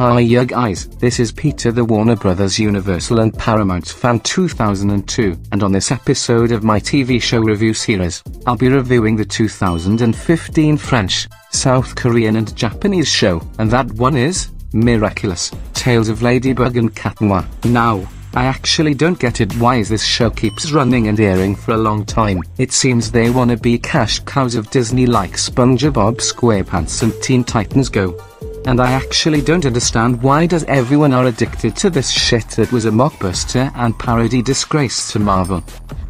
Hiya guys, this is Peter, the Warner Brothers Universal and Paramount fan 2002, and on this episode of my TV show review series, I'll be reviewing the 2015 French, South Korean and Japanese show, and that one is Miraculous, Tales of Ladybug and Cat Noir. Now, I actually don't get it. Why is this show keeps running and airing for a long time? It seems they wanna be cash cows of Disney like SpongeBob SquarePants and Teen Titans Go. And I actually don't understand why does everyone are addicted to this shit that was a mockbuster and parody disgrace to Marvel.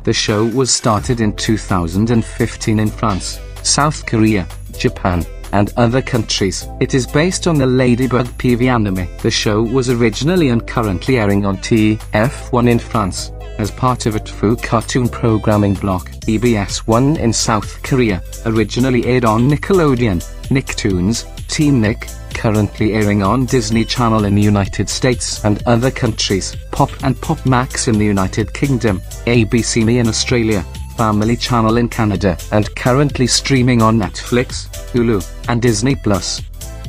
The show was started in 2015 in France, South Korea, Japan, and other countries. It is based on the Ladybug PV anime. The show was originally and currently airing on TF1 in France, as part of a TFU cartoon programming block. EBS1 in South Korea, originally aired on Nickelodeon, Nicktoons, Team Nick, currently airing on Disney Channel in the United States and other countries, Pop and Pop Max in the United Kingdom, ABC Me in Australia, Family Channel in Canada, and currently streaming on Netflix, Hulu, and Disney+.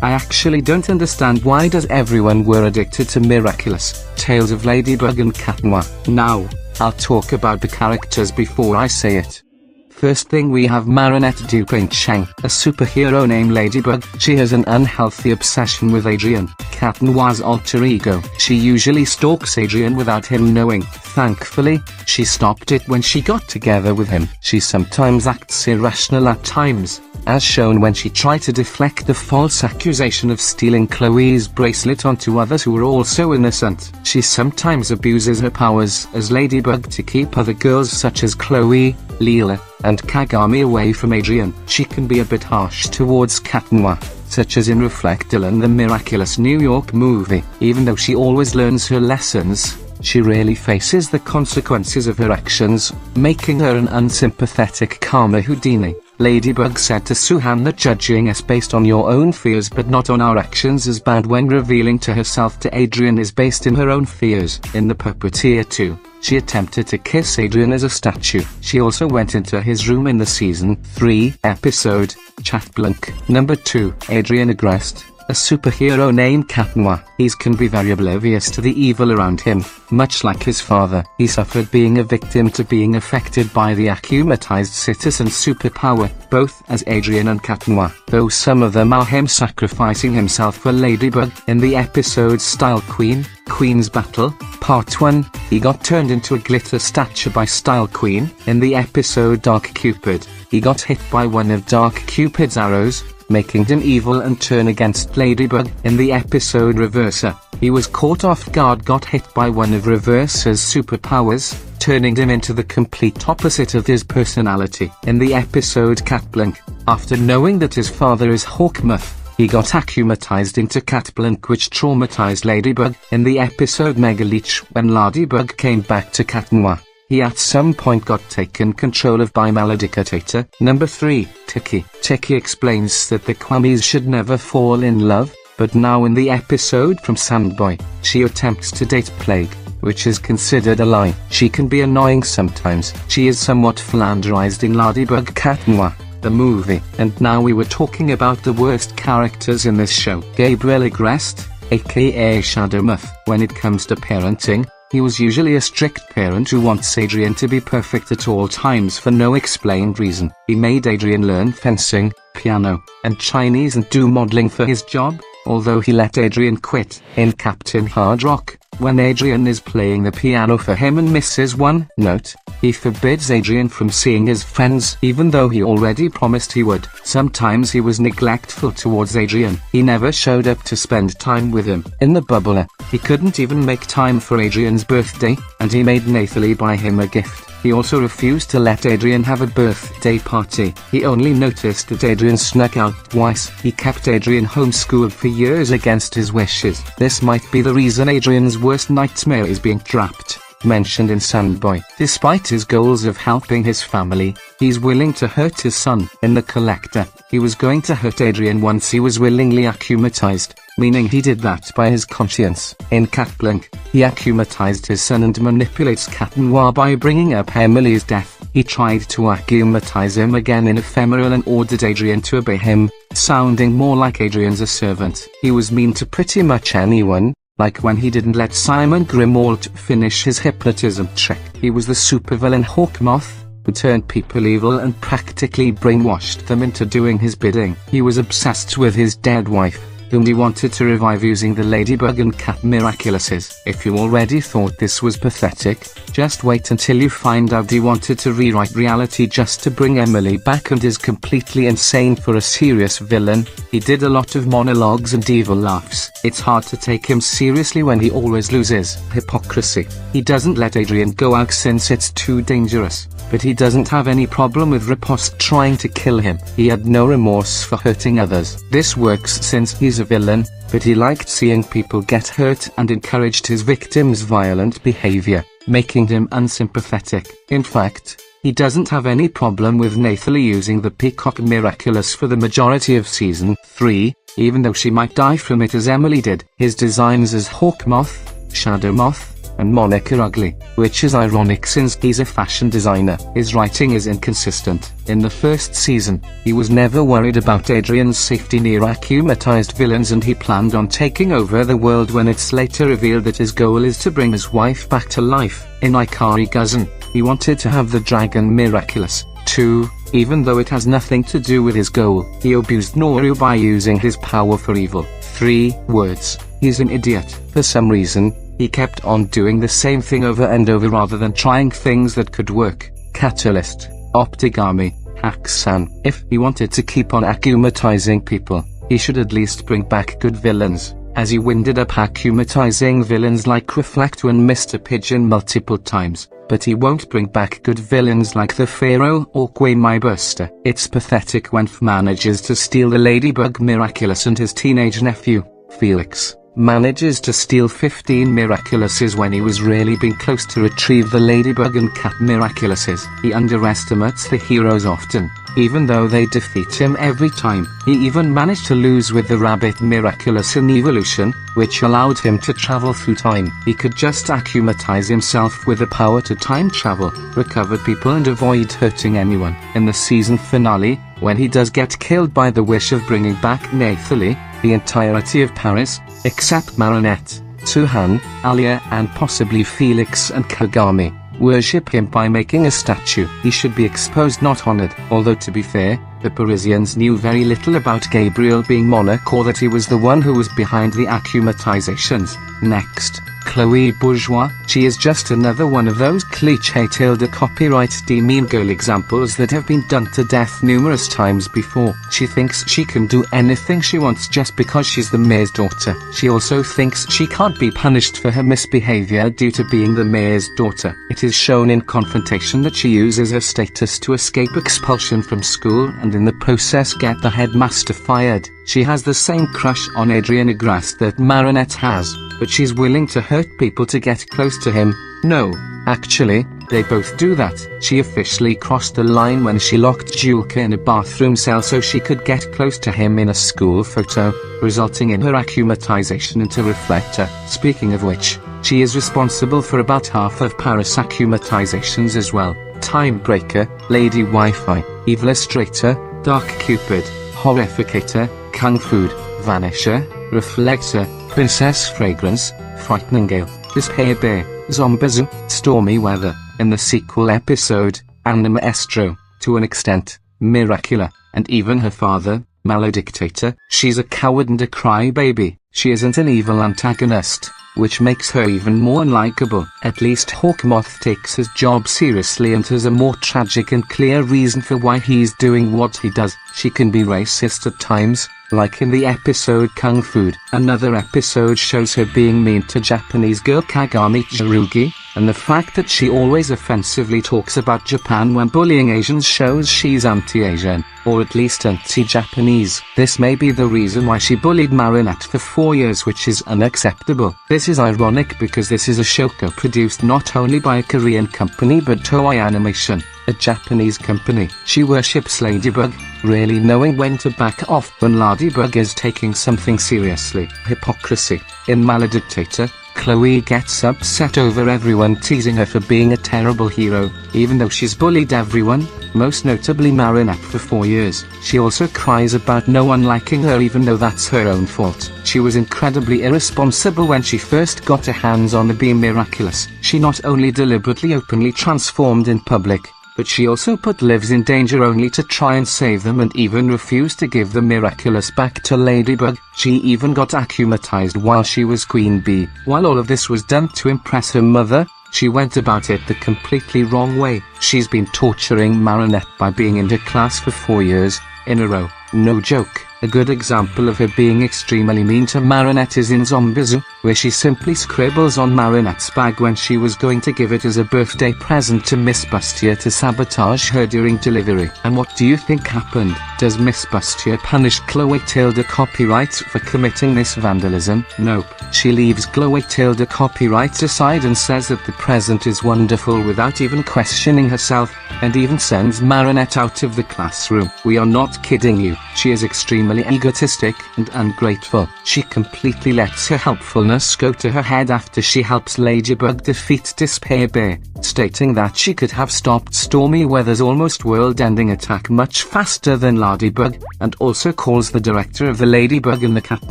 I actually don't understand why does everyone were addicted to Miraculous, Tales of Ladybug and Cat Noir. Now, I'll talk about the characters before I say it. First thing we have Marinette Dupain-Cheng, a superhero named Ladybug. She has an unhealthy obsession with Adrien, Cat Noir's alter ego. She usually stalks Adrien without him knowing. Thankfully, she stopped it when she got together with him. She sometimes acts irrational at times, as shown when she tried to deflect the false accusation of stealing Chloe's bracelet onto others who were also innocent. She sometimes abuses her powers as Ladybug to keep other girls such as Chloe, Leela, and Kagami away from Adrien. She can be a bit harsh towards Cat Noir, such as in Reflectile and the Miraculous New York movie. Even though she always learns her lessons, she rarely faces the consequences of her actions, making her an unsympathetic Karma Houdini. Ladybug said to Suhan that judging us based on your own fears but not on our actions is bad when revealing to herself to Adrien is based in her own fears. In The Puppeteer 2, she attempted to kiss Adrien as a statue. She also went into his room in the season 3 episode, Chat Blank. Number 2, Adrien Agreste, a superhero named Cat Noir. He can be very oblivious to the evil around him. Much like his father, he suffered being a victim to being affected by the akumatized citizen superpower, both as Adrien and Cat Noir, though some of them are him sacrificing himself for Ladybug. In the episode Style Queen, Queen's Battle, Part 1, he got turned into a glitter statue by Style Queen. In the episode Dark Cupid, he got hit by one of Dark Cupid's arrows, making him evil and turn against Ladybug. In the episode Reverser, he was caught off guard, got hit by one of Reverser's superpowers, turning him into the complete opposite of his personality. In the episode Cat Blank, after knowing that his father is Hawkmoth, he got akumatized into Cat Blank, which traumatized Ladybug. In the episode Mega Leech, when Ladybug came back to Cat Noir, he at some point got taken control of by Maledicatator. Number 3, Tiki. Tiki explains that the Kwamis should never fall in love, but now in the episode from Sandboy, she attempts to date Plague, which is considered a lie. She can be annoying sometimes. She is somewhat flanderized in Ladybug Cat Noir, the movie. And now we were talking about the worst characters in this show. Gabriel Agreste, aka Shadowmoth. When it comes to parenting, he was usually a strict parent who wants Adrien to be perfect at all times for no explained reason. He made Adrien learn fencing, piano, and Chinese and do modeling for his job, although he let Adrien quit. In Captain Hard Rock, when Adrien is playing the piano for him and misses one note, he forbids Adrien from seeing his friends even though he already promised he would. Sometimes he was neglectful towards Adrien. He never showed up to spend time with him. In The Bubbler, he couldn't even make time for Adrien's birthday, and he made Nathalie buy him a gift. He also refused to let Adrien have a birthday party. He only noticed that Adrien snuck out twice. He kept Adrien homeschooled for years against his wishes. This might be the reason Adrien's worst nightmare is being trapped, mentioned in Sandboy. Despite his goals of helping his family, he's willing to hurt his son. In The Collector, he was going to hurt Adrien once he was willingly akumatized, meaning he did that by his conscience. In Cat Blank, he akumatized his son and manipulates Cat Noir by bringing up Emily's death. he tried to accumatize him again in Ephemeral and ordered Adrian to obey him, sounding more like Adrian's a servant. He was mean to pretty much anyone, like when he didn't let Simon Grimwald finish his hypnotism trick. He was the supervillain Hawkmoth, who turned people evil and practically brainwashed them into doing his bidding. He was obsessed with his dead wife, whom he wanted to revive using the Ladybug and Cat Miraculouses. If you already thought this was pathetic, just wait until you find out he wanted to rewrite reality just to bring Emily back and is completely insane for a serious villain. He did a lot of monologues and evil laughs. It's hard to take him seriously when he always loses. Hypocrisy. He doesn't let Adrian go out since it's too dangerous, but he doesn't have any problem with Riposte trying to kill him. He had no remorse for hurting others. This works since he's a villain, but he liked seeing people get hurt and encouraged his victims' violent behavior, making him unsympathetic. In fact, he doesn't have any problem with Nathalie using the Peacock Miraculous for the majority of Season 3, even though she might die from it as Emily did. His designs as Hawkmoth, Shadowmoth, and Monarch are ugly, which is ironic since he's a fashion designer. His writing is inconsistent. In the first season, he was never worried about Adrian's safety near akumatized villains and he planned on taking over the world when it's later revealed that his goal is to bring his wife back to life. In Ikari Guzan, he wanted to have the Dragon Miraculous, too, even though it has nothing to do with his goal. He abused Noru by using his power for evil. 3 words. He's an idiot. For some reason, he kept on doing the same thing over and over rather than trying things that could work. Catalyst, Optigami, Haxan. If he wanted to keep on akumatizing people, he should at least bring back good villains, as he winded up akumatizing villains like Reflector and Mr. Pigeon multiple times, but he won't bring back good villains like the Pharaoh or Quaimaiburster. It's pathetic when F manages to steal the Ladybug Miraculous and his teenage nephew, Felix, manages to steal 15 Miraculouses when he was really being close to retrieve the Ladybug and Cat Miraculouses. He underestimates the heroes often, even though they defeat him every time. He even managed to lose with the Rabbit Miraculous in Evolution, which allowed him to travel through time. He could just akumatize himself with the power to time travel, recover people and avoid hurting anyone. In the season finale, when he does get killed by the wish of bringing back Nathalie, the entirety of Paris, except Marinette, Suhan, Alia and possibly Felix and Kagami, worship him by making a statue. He should be exposed, not honored. Although to be fair, the Parisians knew very little about Gabriel being monarch or that he was the one who was behind the akumatizations. Next, Chloe Bourgeois. She is just another one of those cliché tilde copyright mean girl examples that have been done to death numerous times before. She thinks she can do anything she wants just because she's the mayor's daughter. She also thinks she can't be punished for her misbehavior due to being the mayor's daughter. It is shown in Confrontation that she uses her status to escape expulsion from school and in the process get the headmaster fired. She has the same crush on Adrien Agrast that Marinette has, but she's willing to hurt people to get close to him. No, actually, they both do that. She officially crossed the line when she locked Julka in a bathroom cell so she could get close to him in a school photo, resulting in her akumatization into Reflector. Speaking of which, she is responsible for about half of Paris akumatizations as well. Timebreaker, Lady Wi-Fi, Evilustrator, Dark Cupid, Horrificator, Kung Fu, Vanisher, Reflector, Princess Fragrance, Frightening Gale, Despair Bear, Zombazoo, Stormy Weather. In the sequel episode, Anna Maestro, to an extent, Miracula, and even her father, Maledictator. She's a coward and a crybaby. She isn't an evil antagonist, which makes her even more unlikable. At least Hawkmoth takes his job seriously and has a more tragic and clear reason for why he's doing what he does. She can be racist at times, like in the episode Kung Fu. Another episode shows her being mean to Japanese girl Kagami Tsurugi, and the fact that she always offensively talks about Japan when bullying Asians shows she's anti-Asian, or at least anti-Japanese. This may be the reason why she bullied Marinette for 4 years, which is unacceptable. This is ironic because this is a show produced not only by a Korean company but Toei Animation, a Japanese company. She worships Ladybug, really knowing when to back off when Ladybug is taking something seriously. Hypocrisy. In Maledictator, Chloe gets upset over everyone teasing her for being a terrible hero, even though she's bullied everyone, most notably Marinette, for 4 years. She also cries about no one liking her even though that's her own fault. She was incredibly irresponsible when she first got her hands on the Beam Miraculous. She not only deliberately openly transformed in public, but she also put lives in danger only to try and save them, and even refused to give the Miraculous back to Ladybug. She even got akumatized while she was Queen Bee. While all of this was done to impress her mother, she went about it the completely wrong way. She's been torturing Marinette by being in her class for 4 years in a row. No joke. A good example of her being extremely mean to Marinette is in Zombizoo, where she simply scribbles on Marinette's bag when she was going to give it as a birthday present to Miss Bustier to sabotage her during delivery. And what do you think happened? Does Miss Bustier punish Chloe Copyright for committing this vandalism? Nope. She leaves Chloe Copyright aside and says that the present is wonderful without even questioning herself, and even sends Marinette out of the classroom. We are not kidding you. She is extremely egotistic and ungrateful. She completely lets her helpfulness go to her head after she helps Ladybug defeat Despair Bear, stating that she could have stopped Stormy Weather's almost world-ending attack much faster than Ladybug, and also calls the director of the Ladybug and the Cat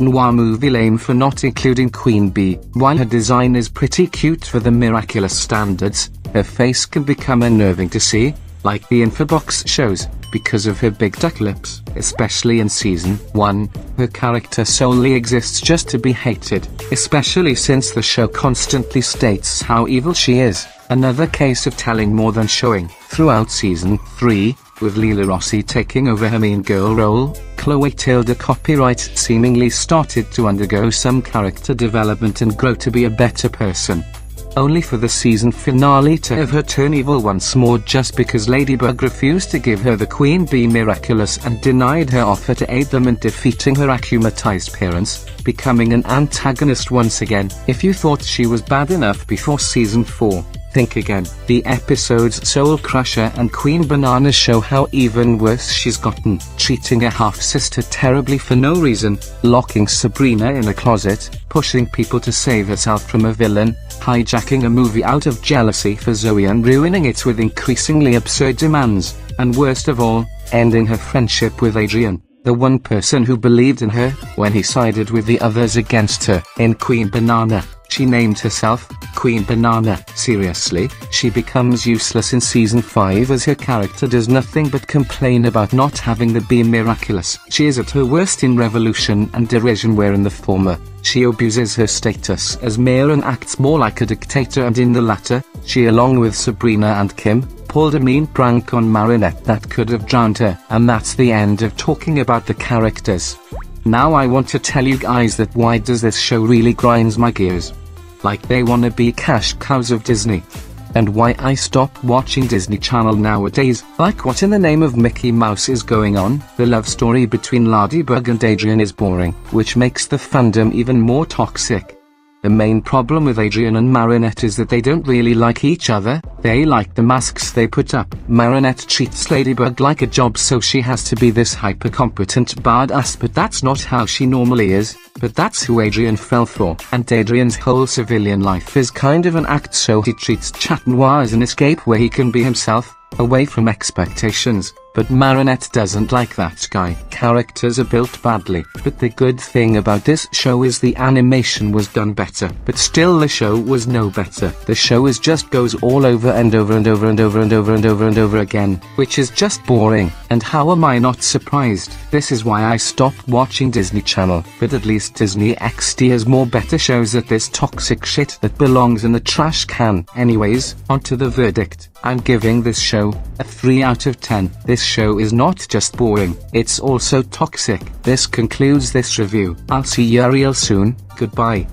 Noir movie lame for not including Queen Bee. While her design is pretty cute for the Miraculous standards, her face can become unnerving to see, like the Infobox shows, because of her big duck lips. Especially in Season 1, her character solely exists just to be hated, especially since the show constantly states how evil she is. Another case of telling more than showing. Throughout Season 3, with Leela Rossi taking over her mean girl role, Chloe Copyright seemingly started to undergo some character development and grow to be a better person, only for the season finale to have her turn evil once more just because Ladybug refused to give her the Queen Bee Miraculous and denied her offer to aid them in defeating her akumatized parents, becoming an antagonist once again. If you thought she was bad enough before Season 4, think again. The episodes Soul Crusher and Queen Banana show how even worse she's gotten, treating her half-sister terribly for no reason, locking Sabrina in a closet, pushing people to save herself from a villain, hijacking a movie out of jealousy for Zoe and ruining it with increasingly absurd demands, and worst of all, ending her friendship with Adrian, the one person who believed in her, when he sided with the others against her. In Queen Banana, she named herself Queen Banana. Seriously, she becomes useless in Season 5 as her character does nothing but complain about not having the Beam Miraculous. She is at her worst in Revolution and Derision, where in the former, she abuses her status as mayor and acts more like a dictator, and in the latter, she along with Sabrina and Kim, pulled a mean prank on Marinette that could have drowned her. And that's the end of talking about the characters. Now I want to tell you guys that why does this show really grinds my gears. Like they wanna be cash cows of Disney. And why I stopped watching Disney Channel nowadays. Like what in the name of Mickey Mouse is going on? The love story between Ladybug and Adrian is boring, which makes the fandom even more toxic. The main problem with Adrian and Marinette is that they don't really like each other, they like the masks they put up. Marinette treats Ladybug like a job, so she has to be this hyper-competent badass, but that's not how she normally is, but that's who Adrian fell for. And Adrian's whole civilian life is kind of an act, so he treats Chat Noir as an escape where he can be himself, away from expectations. But Marinette doesn't like that guy. Characters are built badly, but the good thing about this show is the animation was done better. But still the show was no better. The show is just goes all over and over and over and over and over and over and over again, which is just boring. And how am I not surprised? This is why I stopped watching Disney Channel. But at least Disney XD has more better shows at this toxic shit that belongs in the trash can. Anyways, onto the verdict. I'm giving this show a 3 out of 10. This show is not just boring, it's also toxic. This concludes this review. I'll see you real soon. Goodbye.